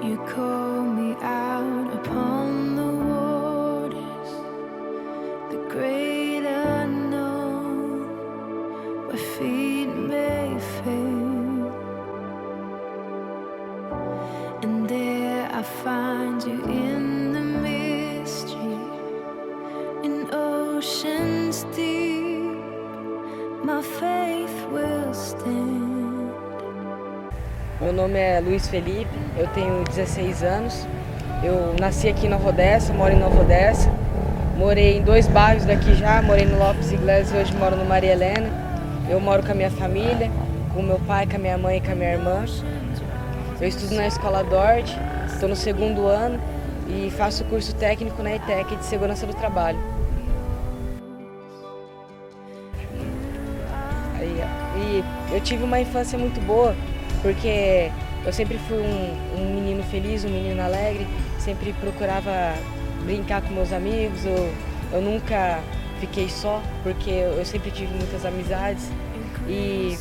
You call me out upon the waters, the great unknown, where feet may fail, and there I find you in the mystery, in oceans deep, my faith will stand. Meu nome é Luiz Felipe, eu tenho 16 anos, eu nasci aqui em Nova Odessa, moro em Nova Odessa, morei em 2 bairros daqui já, morei no Lopes Iglesias e hoje moro no Maria Helena. Eu moro com a minha família, com meu pai, com a minha mãe e com a minha irmã. Eu estudo na Escola Dort, estou no 2º ano e faço curso técnico na ETEC de Segurança do Trabalho. E eu tive uma infância muito boa, porque eu sempre fui um menino feliz, um menino alegre, sempre procurava brincar com meus amigos, eu nunca fiquei só, porque eu sempre tive muitas amizades e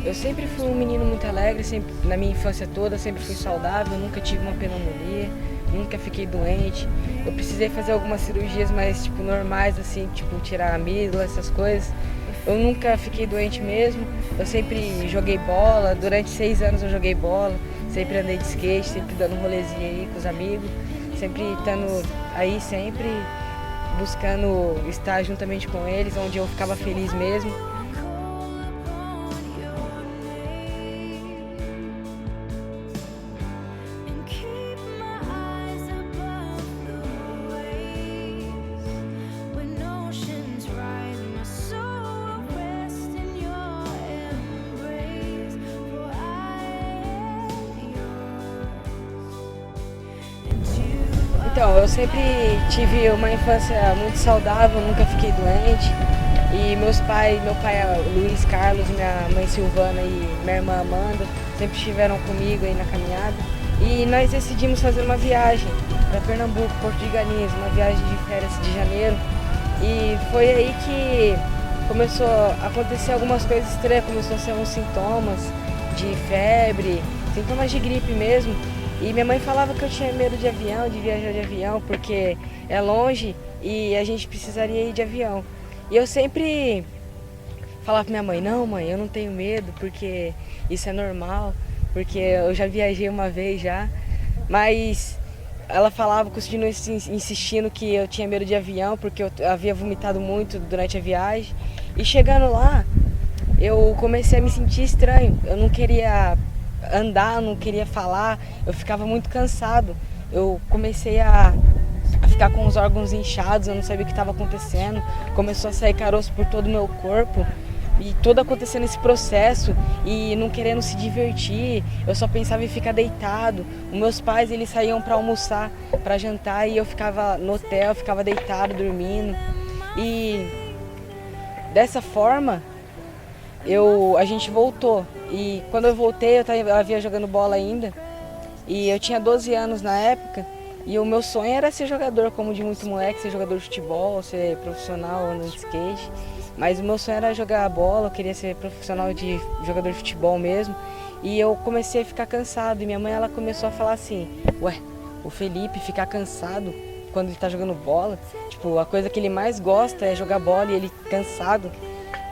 eu sempre fui um menino muito alegre, sempre, na minha infância toda, sempre fui saudável, nunca tive uma pneumonia, nunca fiquei doente. Eu precisei fazer algumas cirurgias mais normais, assim, tirar a amígdala, essas coisas. Eu nunca fiquei doente mesmo, eu sempre joguei bola, durante 6 anos eu joguei bola, sempre andei de skate, sempre dando um rolezinho aí com os amigos, sempre estando aí, sempre buscando estar juntamente com eles, onde eu ficava feliz mesmo. Então, eu sempre tive uma infância muito saudável, nunca fiquei doente. E meu pai é o Luiz Carlos, minha mãe Silvana e minha irmã Amanda sempre estiveram comigo aí na caminhada. E nós decidimos fazer uma viagem para Pernambuco, Porto de Galinhas, uma viagem de férias de janeiro. E foi aí que começou a acontecer algumas coisas estranhas, começou a ser uns sintomas de febre, sintomas de gripe mesmo. E minha mãe falava que eu tinha medo de avião, de viajar de avião, porque é longe e a gente precisaria ir de avião. E eu sempre falava pra minha mãe, não mãe, eu não tenho medo, porque isso é normal, porque eu já viajei uma vez já. Mas ela falava, continuou insistindo que eu tinha medo de avião, porque eu havia vomitado muito durante a viagem. E chegando lá, eu comecei a me sentir estranho, eu não queria andar, não queria falar, eu ficava muito cansado. Eu comecei a ficar com os órgãos inchados, eu não sabia o que estava acontecendo. Começou a sair caroço por todo o meu corpo e tudo acontecendo esse processo e não querendo se divertir. Eu só pensava em ficar deitado. Os meus pais, eles saíam para almoçar, para jantar e eu ficava no hotel, ficava deitado, dormindo. E dessa forma a gente voltou. E quando eu voltei, eu havia jogando bola ainda. E eu tinha 12 anos na época. E o meu sonho era ser jogador, como de muito moleque, ser jogador de futebol, ser profissional andando de skate. Mas o meu sonho era jogar bola, eu queria ser profissional de jogador de futebol mesmo. E eu comecei a ficar cansado. E minha mãe, ela começou a falar assim, ué, o Felipe ficar cansado quando ele tá jogando bola? Tipo, a coisa que ele mais gosta é jogar bola e ele cansado.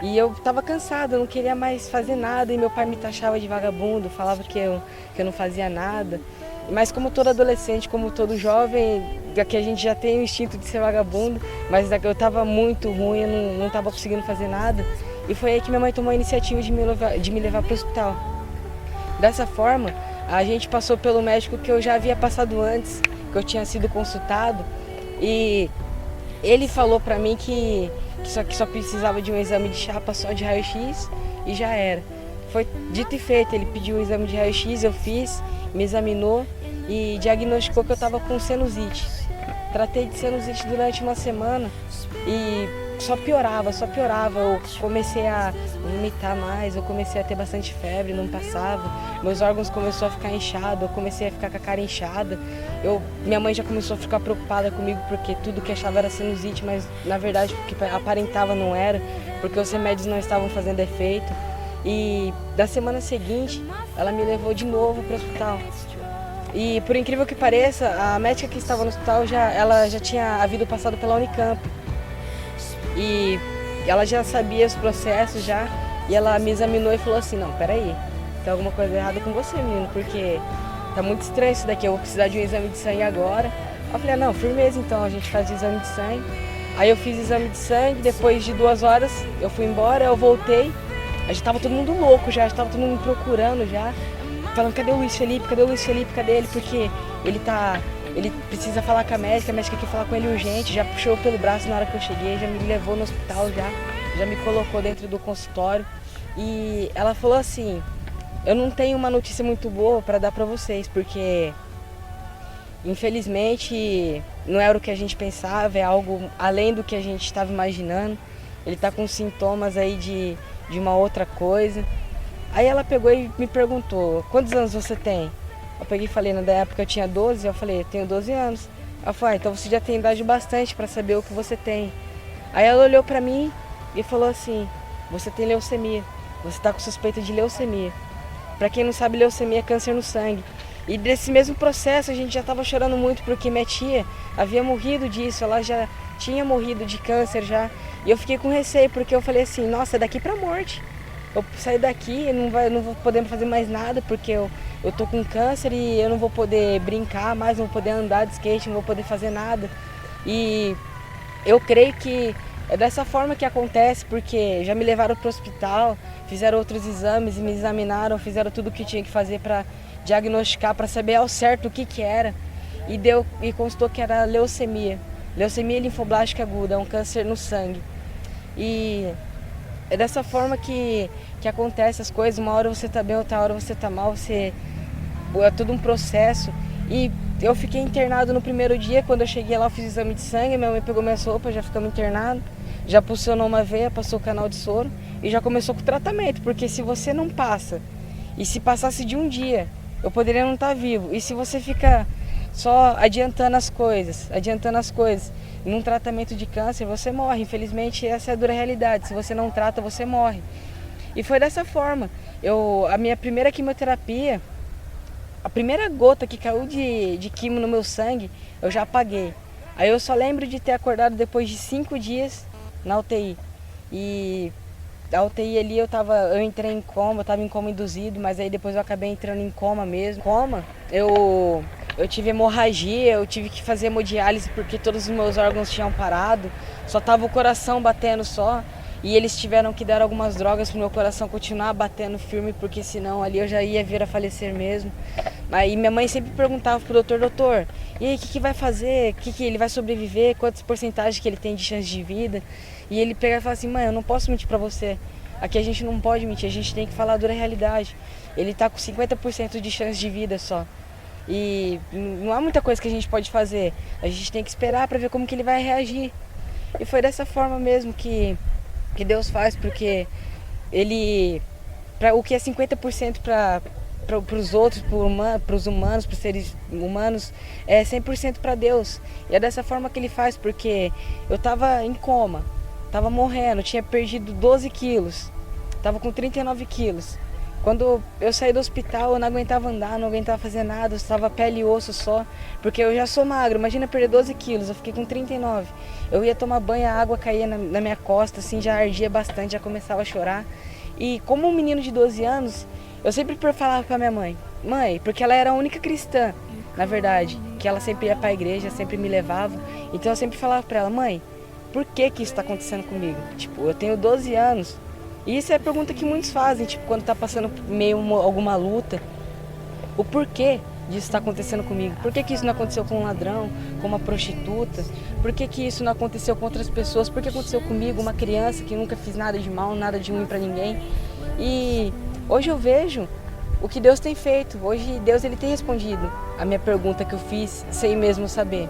E eu tava cansada, eu não queria mais fazer nada, e meu pai me taxava de vagabundo, falava que eu não fazia nada. Mas como todo adolescente, como todo jovem, aqui a gente já tem o instinto de ser vagabundo, mas eu tava muito ruim, eu não tava conseguindo fazer nada. E foi aí que minha mãe tomou a iniciativa de me levar para o hospital. Dessa forma, a gente passou pelo médico que eu já havia passado antes, que eu tinha sido consultado, e ele falou para mim que que só precisava de um exame de chapa só de raio-x e já era. Foi dito e feito, ele pediu o exame de raio-x, eu fiz, me examinou e diagnosticou que eu estava com sinusite. Tratei de sinusite durante uma semana e só piorava. Eu comecei a vomitar mais, eu comecei a ter bastante febre, não passava. Meus órgãos começaram a ficar inchados, eu comecei a ficar com a cara inchada. Minha mãe já começou a ficar preocupada comigo porque tudo que achava era sinusite, mas na verdade o que aparentava não era, porque os remédios não estavam fazendo efeito. E da semana seguinte, ela me levou de novo para o hospital. E por incrível que pareça, a médica que estava no hospital, ela já tinha havido passado pela Unicamp. E ela já sabia os processos já, e ela me examinou e falou assim, não, peraí, tem alguma coisa errada com você, menino, porque tá muito estranho isso daqui, eu vou precisar de um exame de sangue agora. Eu falei, não, firmeza então, a gente faz o exame de sangue. Aí eu fiz o exame de sangue, depois de 2 horas eu fui embora, eu voltei, a gente tava todo mundo louco já tava todo mundo me procurando já, falando, cadê o Luiz Felipe, cadê ele, porque ele precisa falar com a médica quer falar com ele urgente, já puxou pelo braço na hora que eu cheguei, já me levou no hospital, já me colocou dentro do consultório. E ela falou assim, eu não tenho uma notícia muito boa para dar para vocês, porque infelizmente não era o que a gente pensava, é algo além do que a gente estava imaginando. Ele está com sintomas aí de uma outra coisa. Aí ela pegou e me perguntou, quantos anos você tem? Eu peguei e falei, na época eu tinha 12, eu falei, eu tenho 12 anos. Ela falou, então você já tem idade bastante para saber o que você tem. Aí ela olhou para mim e falou assim, você tem leucemia, você está com suspeita de leucemia. Para quem não sabe, leucemia é câncer no sangue. E desse mesmo processo a gente já estava chorando muito porque minha tia havia morrido disso, ela já tinha morrido de câncer já. E eu fiquei com receio porque eu falei assim, nossa, é daqui para a morte. Eu sair daqui, não vou poder fazer mais nada porque eu tô com câncer e eu não vou poder brincar mais, não vou poder andar de skate, não vou poder fazer nada. E eu creio que é dessa forma que acontece, porque já me levaram para o hospital, fizeram outros exames e me examinaram, fizeram tudo o que tinha que fazer para diagnosticar, para saber ao certo o que era. E constou que era leucemia. Leucemia linfoblástica aguda, é um câncer no sangue. E é dessa forma que acontece as coisas, uma hora você tá bem, outra hora você tá mal, é tudo um processo. E eu fiquei internado no primeiro dia, quando eu cheguei lá eu fiz exame de sangue, minha mãe pegou minhas roupas, já ficamos internados, já pulsionou uma veia, passou o canal de soro e já começou com o tratamento, porque se você não passa, e se passasse de um dia, eu poderia não estar vivo, e se você fica só adiantando as coisas, num tratamento de câncer, você morre. Infelizmente, essa é a dura realidade. Se você não trata, você morre. E foi dessa forma. A minha primeira quimioterapia, a primeira gota que caiu de quimio no meu sangue, eu já apaguei. Aí eu só lembro de ter acordado depois de 5 dias na UTI. E a UTI ali eu entrei em coma, eu estava em coma induzido, mas aí depois eu acabei entrando em coma mesmo. Coma, eu tive hemorragia, eu tive que fazer hemodiálise porque todos os meus órgãos tinham parado, só tava o coração batendo só, e eles tiveram que dar algumas drogas para o meu coração continuar batendo firme, porque senão ali eu já ia vir a falecer mesmo. Aí minha mãe sempre perguntava pro doutor, e aí o que vai fazer, que ele vai sobreviver, quantas porcentagens que ele tem de chance de vida? E ele pega e fala assim, mãe, eu não posso mentir para você, aqui a gente não pode mentir, a gente tem que falar a dura realidade. Ele tá com 50% de chance de vida só. E não há muita coisa que a gente pode fazer, a gente tem que esperar para ver como que ele vai reagir. E foi dessa forma mesmo que Deus faz, porque o que é 50% para os outros, para os humanos, para os seres humanos, é 100% para Deus. E é dessa forma que ele faz, porque eu estava em coma, estava morrendo, tinha perdido 12 quilos, estava com 39 quilos. Quando eu saí do hospital, eu não aguentava andar, não aguentava fazer nada, eu estava pele e osso só, porque eu já sou magro, imagina perder 12 quilos, eu fiquei com 39. Eu ia tomar banho, a água caía na minha costa, assim, já ardia bastante, já começava a chorar. E como um menino de 12 anos, eu sempre falava com a minha mãe, porque ela era a única cristã, na verdade, que ela sempre ia para a igreja, sempre me levava, então eu sempre falava para ela, mãe, por que isso está acontecendo comigo? Tipo, eu tenho 12 anos, e isso é a pergunta que muitos fazem, tipo, quando tá passando meio alguma luta. O porquê disso está acontecendo comigo? Por que isso não aconteceu com um ladrão, com uma prostituta? Por que isso não aconteceu com outras pessoas? Por que aconteceu comigo, uma criança que nunca fiz nada de mal, nada de ruim para ninguém? E hoje eu vejo o que Deus tem feito. Hoje Deus ele tem respondido a minha pergunta que eu fiz sem mesmo saber.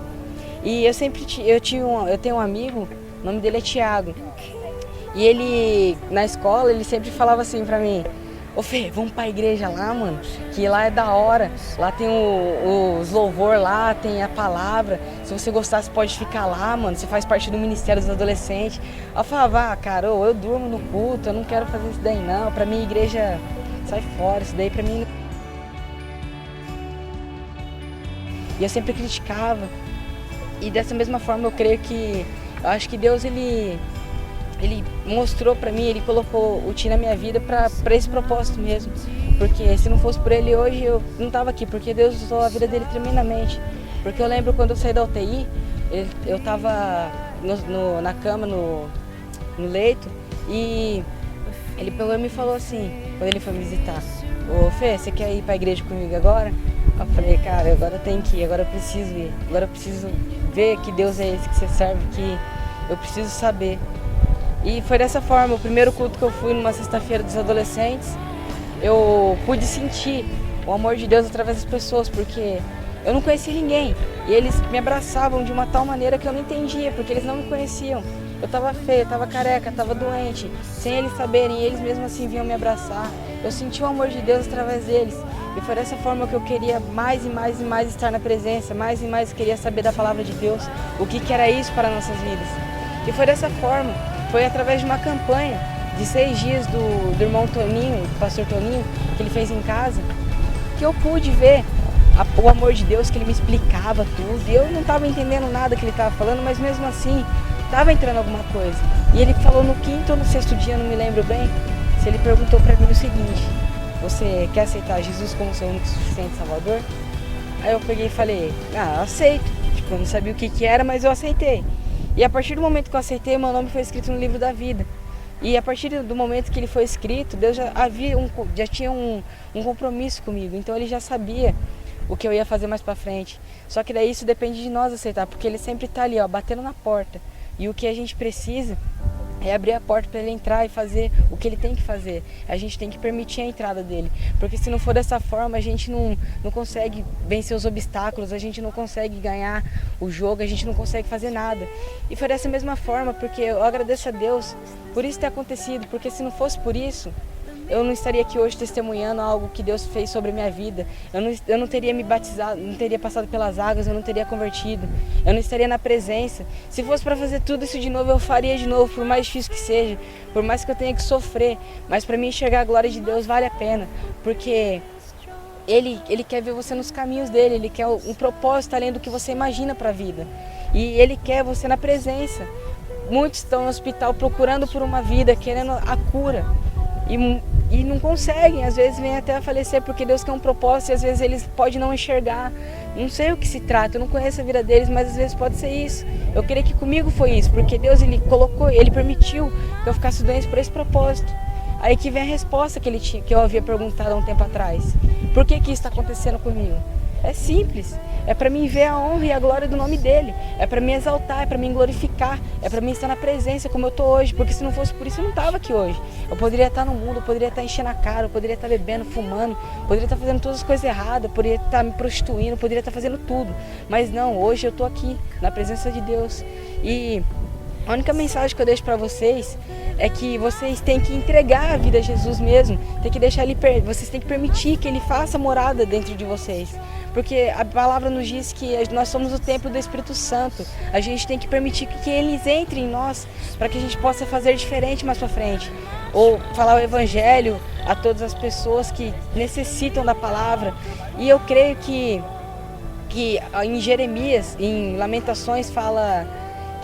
E eu tenho um amigo, o nome dele é Tiago. E ele, na escola, ele sempre falava assim pra mim: ô Fê, vamos pra igreja lá, mano, que lá é da hora. Lá tem os louvor lá, tem a palavra. Se você gostar, você pode ficar lá, mano. Você faz parte do Ministério dos Adolescentes. Eu falava: cara, eu durmo no culto, eu não quero fazer isso daí não. Pra mim, igreja, sai fora, isso daí pra mim. E eu sempre criticava. E dessa mesma forma eu creio que, eu acho que Deus ele mostrou pra mim, ele colocou o Ti na minha vida pra esse propósito mesmo. Porque se não fosse por ele hoje eu não tava aqui, porque Deus usou a vida dele tremendamente. Porque eu lembro quando eu saí da UTI, eu tava na cama, no leito, e ele pegou e me falou assim, quando ele foi me visitar: ô Fê, você quer ir pra igreja comigo agora? Eu falei: cara, agora eu tenho que ir, agora eu preciso ir, agora eu preciso ver que Deus é esse que você serve, que eu preciso saber. E foi dessa forma, o primeiro culto que eu fui numa sexta-feira dos adolescentes, eu pude sentir o amor de Deus através das pessoas, porque eu não conhecia ninguém. E eles me abraçavam de uma tal maneira que eu não entendia, porque eles não me conheciam. Eu estava feia, estava careca, estava doente, sem eles saberem, e eles mesmo assim vinham me abraçar. Eu senti o amor de Deus através deles. E foi dessa forma que eu queria mais e mais e mais estar na presença, mais e mais queria saber da palavra de Deus, o que era isso para nossas vidas. E foi dessa forma, foi através de uma campanha de 6 dias do irmão Toninho, do pastor Toninho, que ele fez em casa, que eu pude ver o amor de Deus, que ele me explicava tudo. E eu não estava entendendo nada que ele estava falando, mas mesmo assim estava entrando alguma coisa. E ele falou no 5º ou no 6º dia, não me lembro bem, se ele perguntou para mim o seguinte: você quer aceitar Jesus como seu único e suficiente Salvador? Aí eu peguei e falei: ah, eu aceito. Tipo, eu não sabia o que era, mas eu aceitei. E a partir do momento que eu aceitei, meu nome foi escrito no livro da vida. E a partir do momento que ele foi escrito, Deus já tinha um compromisso comigo. Então ele já sabia o que eu ia fazer mais pra frente. Só que daí isso depende de nós aceitar, porque ele sempre tá ali, ó, batendo na porta. E o que a gente precisa é abrir a porta para ele entrar e fazer o que ele tem que fazer. A gente tem que permitir a entrada dele. Porque se não for dessa forma, a gente não consegue vencer os obstáculos, a gente não consegue ganhar o jogo, a gente não consegue fazer nada. E foi dessa mesma forma, porque eu agradeço a Deus por isso ter acontecido. Porque se não fosse por isso, eu não estaria aqui hoje testemunhando algo que Deus fez sobre a minha vida. Eu não teria me batizado, não teria passado pelas águas, eu não teria convertido. Eu não estaria na presença. Se fosse para fazer tudo isso de novo, eu faria de novo, por mais difícil que seja, por mais que eu tenha que sofrer. Mas para mim enxergar a glória de Deus vale a pena, porque Ele quer ver você nos caminhos dele, Ele quer um propósito além do que você imagina para a vida. E Ele quer você na presença. Muitos estão no hospital procurando por uma vida, querendo a cura. E não conseguem, às vezes vêm até a falecer porque Deus quer um propósito e às vezes eles podem não enxergar. Não sei o que se trata, eu não conheço a vida deles, mas às vezes pode ser isso. Eu creio que comigo foi isso, porque Deus ele permitiu que eu ficasse doente por esse propósito. Aí que vem a resposta que eu havia perguntado há um tempo atrás. Por que isso está acontecendo comigo? É simples, é para mim ver a honra e a glória do nome dele, é para me exaltar, é para me glorificar, é para mim estar na presença como eu estou hoje, porque se não fosse por isso eu não estava aqui hoje. Eu poderia estar no mundo, eu poderia estar enchendo a cara, eu poderia estar bebendo, fumando, poderia estar fazendo todas as coisas erradas, eu poderia estar me prostituindo, eu poderia estar fazendo tudo, mas não, hoje eu estou aqui na presença de Deus. E a única mensagem que eu deixo para vocês é que vocês têm que entregar a vida a Jesus mesmo, tem que deixar vocês têm que permitir que Ele faça morada dentro de vocês. Porque a palavra nos diz que nós somos o templo do Espírito Santo. A gente tem que permitir que eles entrem em nós para que a gente possa fazer diferente mais para frente. Ou falar o Evangelho a todas as pessoas que necessitam da palavra. E eu creio que em Jeremias, em Lamentações, fala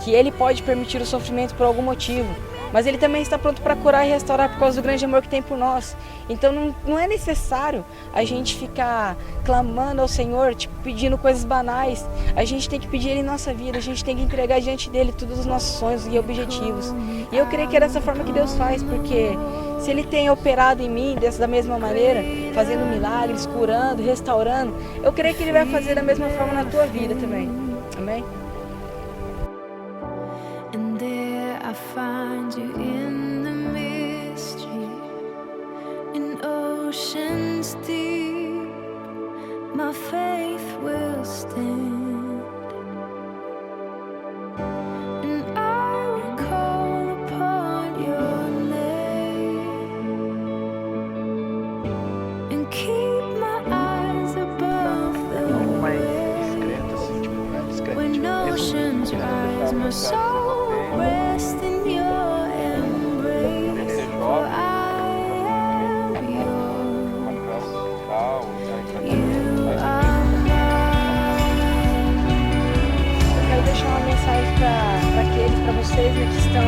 que Ele pode permitir o sofrimento por algum motivo. mas Ele também está pronto para curar e restaurar por causa do grande amor que tem por nós. Então não é necessário a gente ficar clamando ao Senhor, tipo, pedindo coisas banais. A gente tem que pedir Ele em nossa vida, a gente tem que entregar diante dEle todos os nossos sonhos e objetivos. E eu creio que é dessa forma que Deus faz, porque se Ele tem operado em mim da mesma maneira, fazendo milagres, curando, restaurando, eu creio que Ele vai fazer da mesma forma na tua vida também. Amém? And there I find you in the mystery, in oceans deep, my faith will stand, and I will call upon your name, and keep my eyes above the waves. When oceans rise, my soul rest in your embrace, for I am yours. You are mine. Eu quero deixar uma mensagem para vocês, né, que estão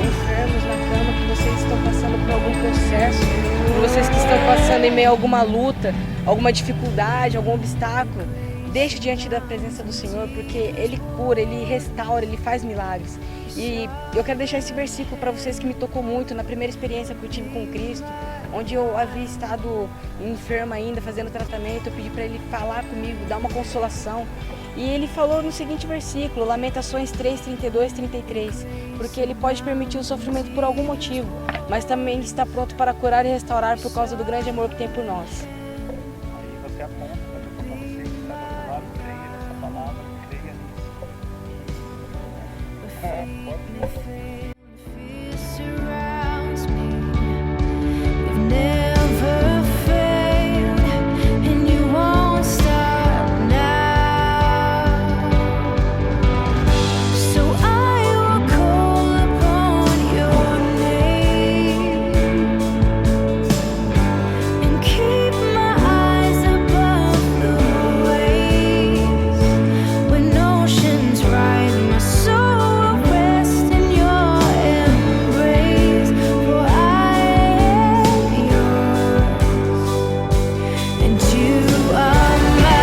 enfermos na cama, que vocês estão passando por algum processo, que vocês que estão passando em meio a alguma luta, alguma dificuldade, algum obstáculo. Deixe diante da presença do Senhor, porque Ele cura, Ele restaura, Ele faz milagres. E eu quero deixar esse versículo para vocês que me tocou muito na primeira experiência que eu tive com Cristo, onde eu havia estado enferma ainda, fazendo tratamento. Eu pedi para Ele falar comigo, dar uma consolação. E Ele falou no seguinte versículo, Lamentações 3, 32, 33, porque Ele pode permitir o sofrimento por algum motivo, mas também Ele está pronto para curar e restaurar por causa do grande amor que tem por nós. Aí você aponta para você que está do outro lado, creia nessa palavra, creia nisso. Fear surrounds me. You've never failed, and you won't stop now. So I will call upon your name, and keep my eyes above the waves. When oceans rise, my soul will rest in your embrace, for I am yours, and you are mine.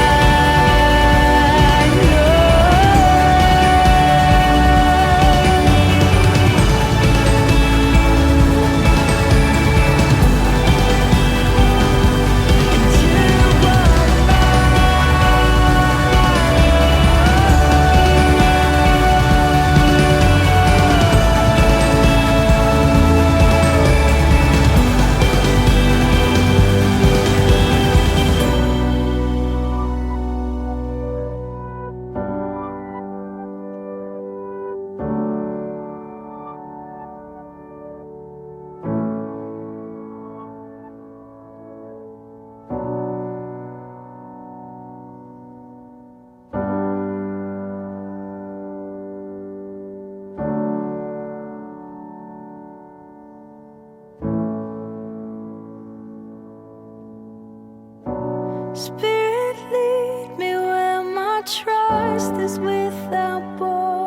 Spirit, lead me where my trust is without borders.